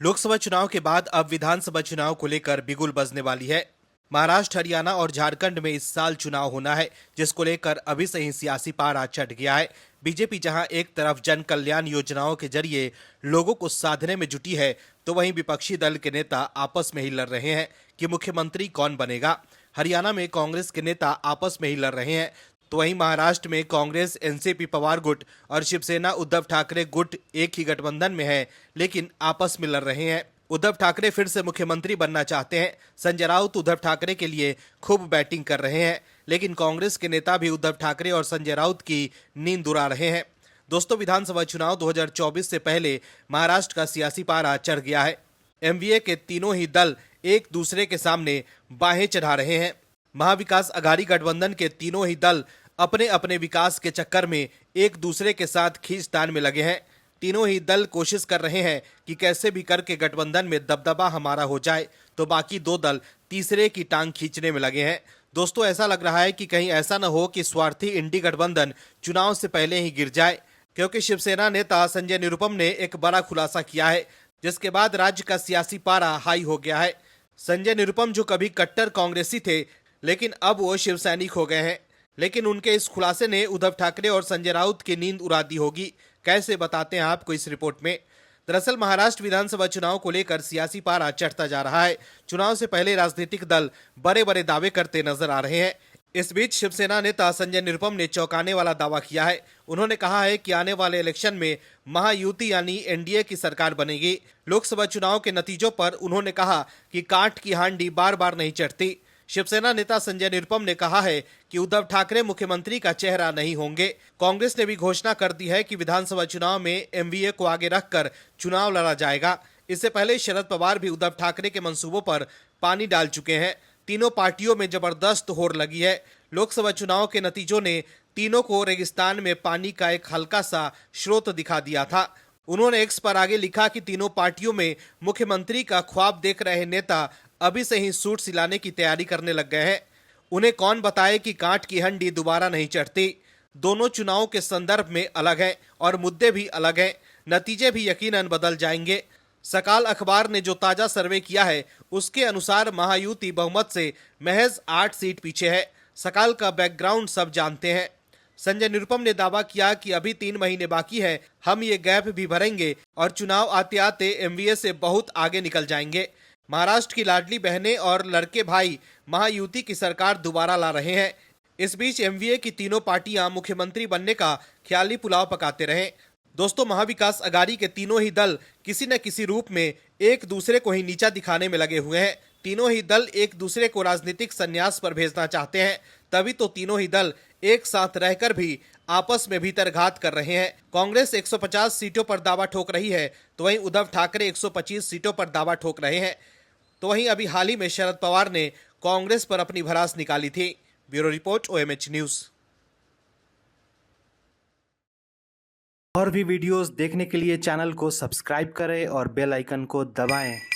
लोकसभा चुनाव के बाद अब विधानसभा चुनाव को लेकर बिगुल बजने वाली है। महाराष्ट्र, हरियाणा और झारखंड में इस साल चुनाव होना है, जिसको लेकर अभी से ही सियासी पारा चढ़ गया है। बीजेपी जहां एक तरफ जन कल्याण योजनाओं के जरिए लोगों को साधने में जुटी है, तो वहीं विपक्षी दल के नेता आपस में ही लड़ रहे हैं कि मुख्यमंत्री कौन बनेगा। हरियाणा में कांग्रेस के नेता आपस में ही लड़ रहे हैं, तो वहीं महाराष्ट्र में कांग्रेस, एनसीपी पवार गुट और शिवसेना उद्धव ठाकरे गुट एक ही गठबंधन में है, लेकिन आपस में लड़ रहे हैं। उद्धव ठाकरे फिर से मुख्यमंत्री बनना चाहते हैं। संजय राउत उद्धव ठाकरे के लिए खूब बैटिंग कर रहे हैं, लेकिन कांग्रेस के नेता भी उद्धव ठाकरे और संजय राउत की नींद उड़ा रहे हैं। दोस्तों, विधानसभा चुनाव 2024 से पहले महाराष्ट्र का सियासी पारा चढ़ गया है। एमवीए के तीनों ही दल एक दूसरे के सामने बाहें चढ़ा रहे हैं। महाविकास अघाड़ी गठबंधन के तीनों ही दल अपने अपने विकास के चक्कर में एक दूसरे के साथ खींचतान में लगे हैं। तीनों ही दल कोशिश कर रहे हैं कि कैसे भी करके गठबंधन में दबदबा हमारा हो जाए, तो बाकी दो दल तीसरे की टांग खींचने में लगे हैं। दोस्तों, ऐसा लग रहा है कि कहीं ऐसा न हो कि स्वार्थी इंडी गठबंधन चुनाव से पहले ही गिर जाए, क्योंकि शिवसेना नेता संजय निरुपम ने एक बड़ा खुलासा किया है, जिसके बाद राज्य का सियासी पारा हाई हो गया है। संजय निरुपम जो कभी कट्टर कांग्रेसी थे, लेकिन अब वो शिव सैनिक हो गए हैं। लेकिन उनके इस खुलासे ने उद्धव ठाकरे और संजय राउत की नींद उड़ा दी होगी। कैसे, बताते हैं आपको इस रिपोर्ट में। दरअसल महाराष्ट्र विधानसभा चुनाव को लेकर सियासी पारा चढ़ता जा रहा है। चुनाव से पहले राजनीतिक दल बड़े बड़े दावे करते नजर आ रहे हैं। इस बीच शिवसेना नेता संजय निरुपम ने चौंकाने वाला दावा किया है। उन्होंने कहा है कि आने वाले इलेक्शन में महायुति यानी एनडीए की सरकार बनेगी। लोकसभा चुनाव के नतीजों पर उन्होंने कहा कि काठ की हांडी बार बार नहीं चढ़ती। शिवसेना नेता संजय निरुपम ने कहा है कि उद्धव ठाकरे मुख्यमंत्री का चेहरा नहीं होंगे। कांग्रेस ने भी घोषणा कर दी है कि विधानसभा चुनाव में एमवीए को आगे रखकर चुनाव लड़ा जाएगा। इससे पहले शरद पवार भी उद्धव ठाकरे के मंसूबों पर पानी डाल चुके हैं। तीनों पार्टियों में जबरदस्त होड़ लगी है। लोकसभा चुनाव के नतीजों ने तीनों को रेगिस्तान में पानी का एक हल्का सा स्रोत दिखा दिया था। उन्होंने एक्स पर आगे लिखा कि तीनों पार्टियों में मुख्यमंत्री का ख्वाब देख रहे नेता अभी से ही सूट सिलाने की तैयारी करने लग गए हैं। उन्हें कौन बताए कि कांट की हंडी दोबारा नहीं चढ़ती। दोनों चुनाव के संदर्भ में अलग हैं और मुद्दे भी अलग हैं। नतीजे भी यकीनन बदल जाएंगे। सकाल अखबार ने जो ताजा सर्वे किया है, उसके अनुसार महायुति बहुमत से महज 8 सीट पीछे है। सकाल का बैकग्राउंड सब जानते हैं। संजय निरुपम ने दावा किया कि अभी 3 महीने बाकी है, हम ये गैप भी भरेंगे और चुनाव आते आते एमवीए से बहुत आगे निकल जाएंगे। महाराष्ट्र की लाडली बहनें और लड़के भाई महायुति की सरकार दोबारा ला रहे हैं। इस बीच एमवीए की तीनों पार्टियां मुख्यमंत्री बनने का ख्याली पुलाव पकाते रहे। दोस्तों, महाविकास अघाड़ी के तीनों ही दल किसी न किसी रूप में एक दूसरे को ही नीचा दिखाने में लगे हुए हैं। तीनों ही दल एक दूसरे को राजनीतिक संन्यास पर भेजना चाहते हैं, तभी तो तीनों ही दल एक साथ रहकर भी आपस में भीतरघात कर रहे हैं। कांग्रेस 150 सीटों पर दावा ठोक रही है, तो वहीं उद्धव ठाकरे 125 सीटों पर दावा ठोक रहे हैं। तो वहीं अभी हाल ही में शरद पवार ने कांग्रेस पर अपनी भड़ास निकाली थी। Bureau report, OMH news. और भी वीडियोस देखने के लिए चैनल को सब्सक्राइब करें और बेल आइकन को दबाएं।